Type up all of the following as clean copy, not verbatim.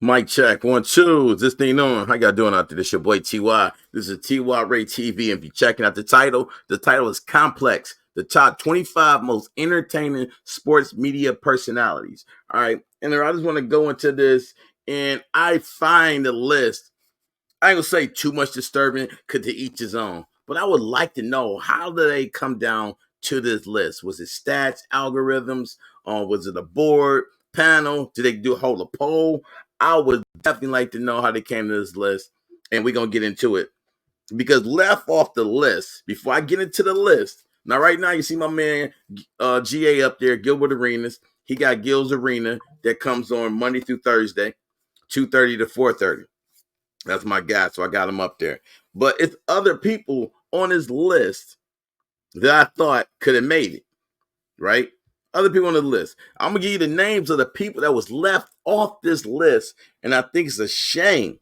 Mic check, 1, 2. Is this thing on? How y'all doing out there? This your boy TY. This is TYRHEATV. And if you're checking out the title is Complex, the top 25 most entertaining sports media personalities. All right. And I just want to go into this, and I find the list, I ain't gonna say too much disturbing, because to each his own. But I would like to know, how do they come down to this list? Was it stats, algorithms? Was it a board, panel? Did they hold a poll? I would definitely like to know how they came to this list, and we're gonna get into it. Because left off the list, before I get into the list, now right now you see my man GA up there, Gilbert Arenas. He got Gil's Arena that comes on Monday through Thursday, 2:30 to 4:30. That's my guy, so I got him up there. But it's other people on his list that I thought could have made it, right? Other people on the list. I'm gonna give you the names of the people that was left off this list, and I think it's a shame.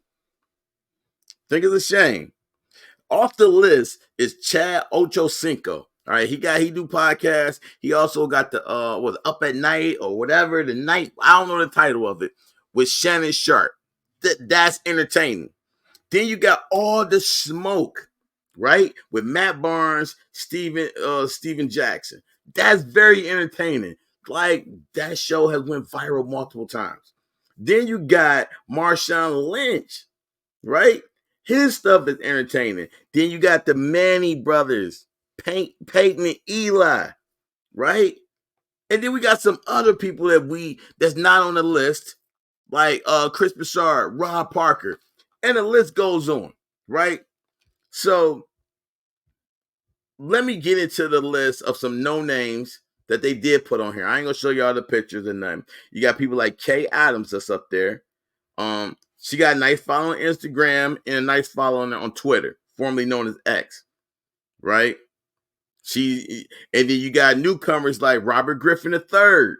Off the list is Chad Ochocinco. All right, he do podcasts. He also got the was Up at Night or whatever, the night, I don't know the title of it, with Shannon Sharp. That's entertaining. Then you got All the Smoke, right? With Matt Barnes, Steven Jackson. That's very entertaining. Like, that show has went viral multiple times. Then you got Marshawn Lynch, right? His stuff is entertaining. Then you got the Manny brothers, Peyton and Eli, right? And then we got some other people that's not on the list, like Chris Broussard, Rob Parker, and the list goes on, right? So let me get into the list of some no names that they did put on here. I ain't gonna show you all the pictures and nothing. You got people like Kay Adams that's up there. She got a nice follow on Instagram and a nice follow on Twitter, formerly known as X, right? And then you got newcomers like Robert Griffin III.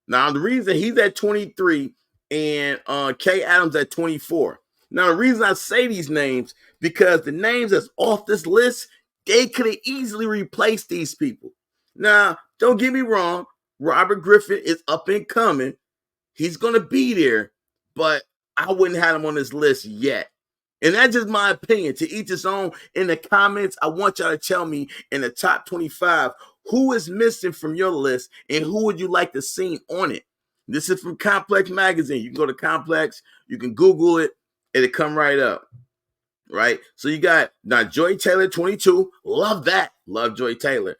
Now, the reason he's at 23 and Kay Adams at 24. Now, the reason I say these names, because the names that's off this list, they could have easily replaced these people. Now, don't get me wrong, Robert Griffin is up and coming. He's going to be there, but I wouldn't have him on this list yet. And that's just my opinion. To each his own. In the comments, I want y'all to tell me in the top 25, who is missing from your list and who would you like to see on it? This is from Complex Magazine. You can go to Complex, you can Google it, it'll come right up. Right? So you got now Joy Taylor, 22. Love that. Love Joy Taylor.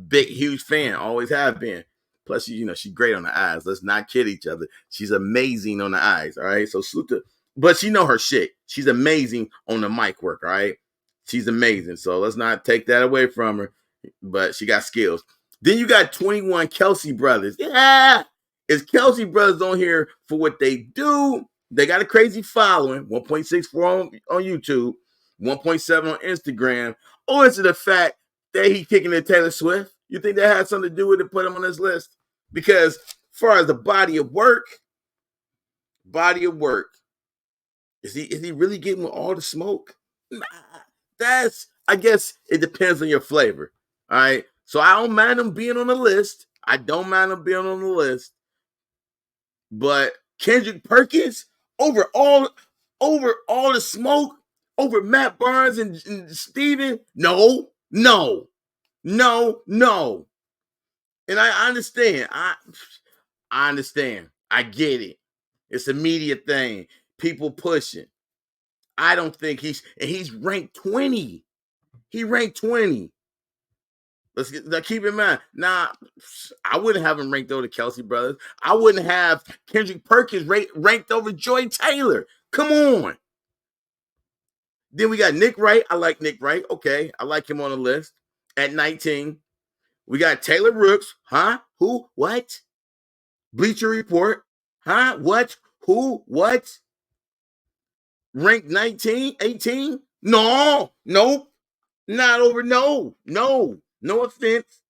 Big, huge fan. Always have been. Plus, she's great on the eyes. Let's not kid each other. She's amazing on the eyes. All right. So salute to, but she know her shit. She's amazing on the mic work. All right. She's amazing. So let's not take that away from her. But she got skills. Then you got 21 Kelsey brothers. Yeah. It's Kelsey brothers on here for what they do. They got a crazy following, 1.64 on YouTube, 1.7 on Instagram. Or is it the fact that he kicking at Taylor Swift? You think that had something to do with it, put him on this list? Because as far as the body of work, is he really getting with All the Smoke? Nah, I guess it depends on your flavor. All right. So I don't mind him being on the list. But Kendrick Perkins over all the Smoke, over Matt Barnes and Steven? No. And I understand. I understand. I get it. It's a media thing. People pushing. I don't think he's ranked 20. He ranked 20. Now keep in mind. Now, I wouldn't have him ranked over the Kelsey brothers. I wouldn't have Kendrick Perkins ranked over Joy Taylor. Come on. Then we got Nick Wright. I like Nick Wright. Okay. I like him on the list at 19. We got Taylor Rooks. Huh? Who? What? Bleacher Report. Huh? What? Who? What? Ranked 19, 18? No. Nope. Not over. No. No offense.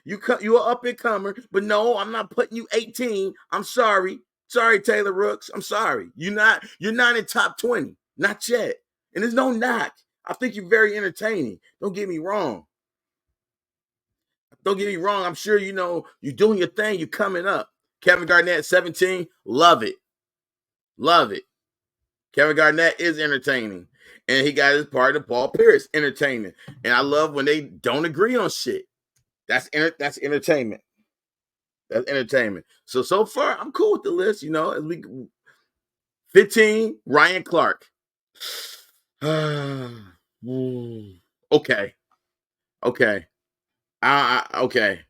You are up and comer, but no, I'm not putting you 18. I'm sorry. Sorry, Taylor Rooks. I'm sorry. You're not in top 20. Not yet. And there's no knock. I think you're very entertaining. Don't get me wrong. I'm sure you're doing your thing. You're coming up. Kevin Garnett, 17. Love it. Love it. Kevin Garnett is entertaining. And he got his partner, Paul Pierce, entertaining. And I love when they don't agree on shit. That's entertainment. That's entertainment. So far, I'm cool with the list. As we 15, Ryan Clark. Okay. Okay. Okay.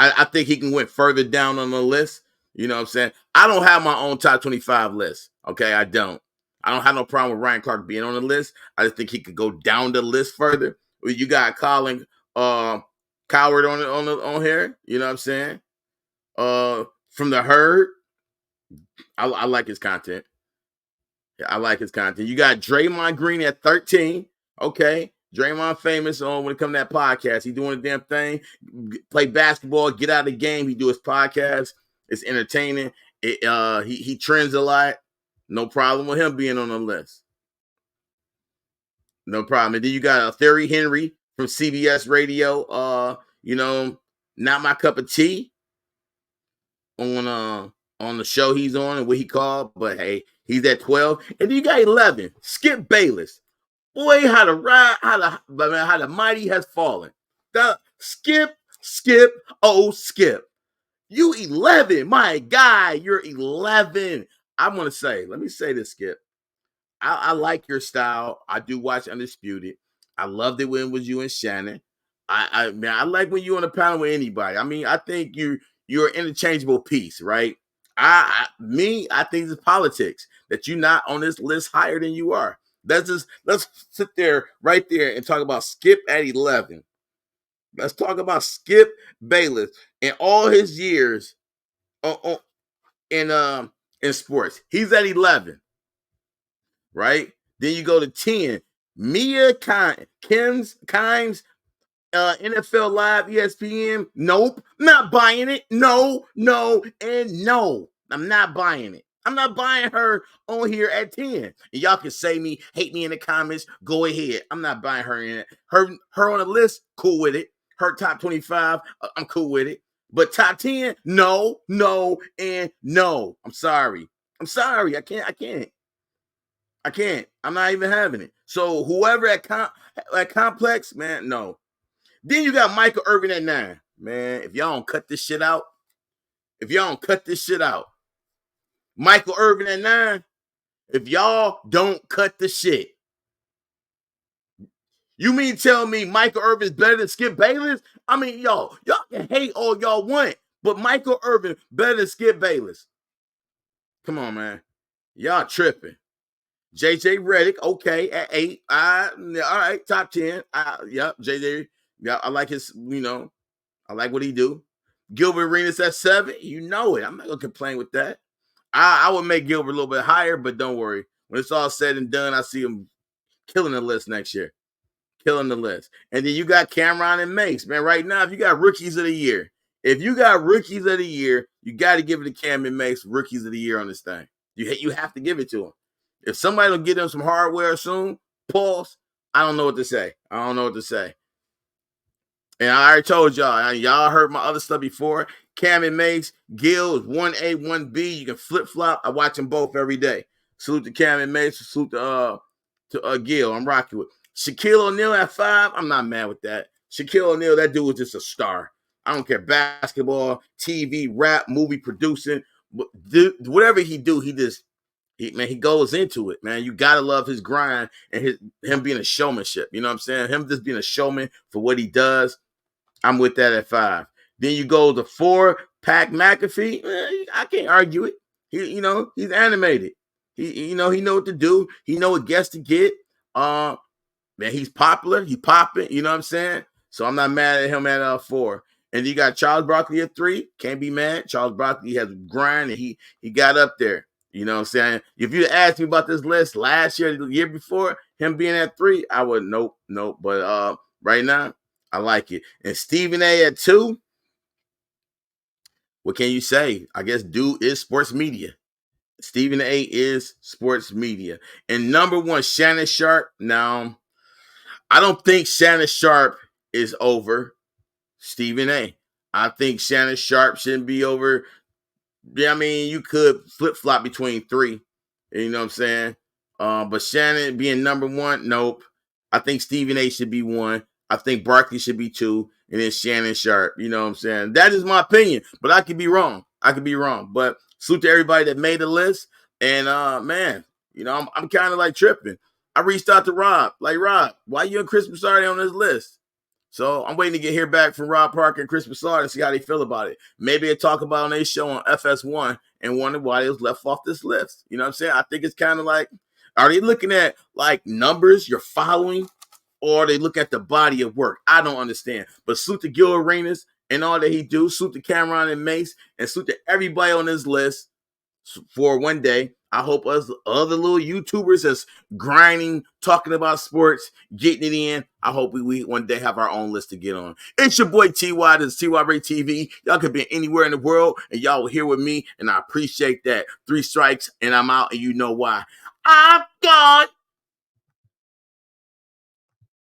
I think he can went further down on the list. You know what I'm saying? I don't have my own top 25 list. Okay, I don't. I don't have no problem with Ryan Clark being on the list. I just think he could go down the list further. You got Colin Coward on here. You know what I'm saying? From the Herd. I like his content. I like his content. You got Draymond Green at 13. Okay. Draymond famous on when it comes to that podcast. He doing a damn thing. Play basketball, get out of the game. He do his podcast. It's entertaining. He trends a lot. No problem with him being on the list. No problem. And then you got Theory Henry from CBS Radio. Not my cup of tea on the show he's on and what he called, but hey, he's at 12. And then you got 11, Skip Bayless. Boy, how the mighty has fallen. Skip, Skip. You 11, my guy, you're 11. Let me say this, Skip. I like your style. I do watch Undisputed. I loved it when it was you and Shannon. I like when you're on a panel with anybody. I mean, I think you're an interchangeable piece, right? I think it's politics that you're not on this list higher than you are. Let's sit there right there and talk about Skip at 11. Let's talk about Skip Bayless in all his years in sports. He's at 11, right? Then you go to 10. Mia Kimes, NFL Live, ESPN. Nope, not buying it. No, and no. I'm not buying it. I'm not buying her on here at 10. And y'all can hate me in the comments. Go ahead. I'm not buying her in it. Her on the list, cool with it. Her top 25, I'm cool with it. But top 10, no, and no. I'm sorry. I can't. I'm not even having it. So whoever at Complex, man, no. Then you got Michael Irvin at 9. Man, if y'all don't cut this shit out, Michael Irvin at 9, if y'all don't cut the shit. You mean tell me Michael Irvin is better than Skip Bayless? I mean, y'all can hate all y'all want, but Michael Irvin better than Skip Bayless. Come on, man. Y'all tripping. JJ Redick, okay, at 8. All right, top 10. Yep, JJ. Yeah, I like his, I like what he do. Gilbert Arenas at 7. You know it. I'm not going to complain with that. I would make Gilbert a little bit higher, but don't worry. When it's all said and done, I see him killing the list next year. Killing the list. And then you got Cameron and Mace. Man, right now, if you got rookies of the year, you got you got to give it to Cam and Mace rookies of the year on this thing. You have to give it to them. If somebody will get them some hardware soon, pause, I don't know what to say. And I already told y'all heard my other stuff before. Cam and Mace, Gil is 1A, 1B. You can flip-flop. I watch them both every day. Salute to Cam and Mace. Salute to Gil. I'm rocking with. Shaquille O'Neal at 5. I'm not mad with that. Shaquille O'Neal, that dude was just a star. I don't care. Basketball, TV, rap, movie producing. Whatever he do, he goes into it, man. You gotta love his grind and him being a showmanship. You know what I'm saying? Him just being a showman for what he does. I'm with that at 5. Then you go to 4, Pat McAfee. I can't argue it. He's animated. He know what to do. He know what guests to get. Man, he's popular. He popping. You know what I'm saying? So I'm not mad at him at 4. And you got Charles Barkley at 3. Can't be mad. Charles Barkley has grind and he got up there. You know what I'm saying? If you asked me about this list last year, the year before, him being at 3, I would nope. But right now, I like it. And Stephen A at 2. What can you say? I guess dude is sports media. Stephen A is sports media. And number 1, Shannon Sharp. Now, I don't think Shannon Sharp is over Stephen A. I think Shannon Sharp shouldn't be over. I mean, you could flip-flop between 3. You know what I'm saying? But Shannon being number one, nope. I think Stephen A should be one. I think Barkley should be two, and then Shannon Sharp. You know what I'm saying? That is my opinion, but I could be wrong. I could be wrong. But salute to everybody that made the list. And man, I'm kind of like tripping. I reached out to Rob, like Rob, why you and Chris Broussard on this list? So I'm waiting to hear back from Rob Parker and Chris Broussard and see how they feel about it. Maybe they talk about on their show on FS1 and wonder why they was left off this list. You know what I'm saying? I think it's kind of like, are they looking at like numbers you're following, or they look at the body of work? I don't understand. But salute to Gil Arenas and all that he do. Salute to Cameron and Mace, and salute to everybody on this list for one day. I hope us other little YouTubers that's grinding, talking about sports, getting it in. I hope we one day have our own list to get on. It's your boy TY. This is TYRHEATV TV. Y'all could be anywhere in the world, and y'all will here with me, and I appreciate that. 3 strikes, and I'm out, and you know why. I'm gone.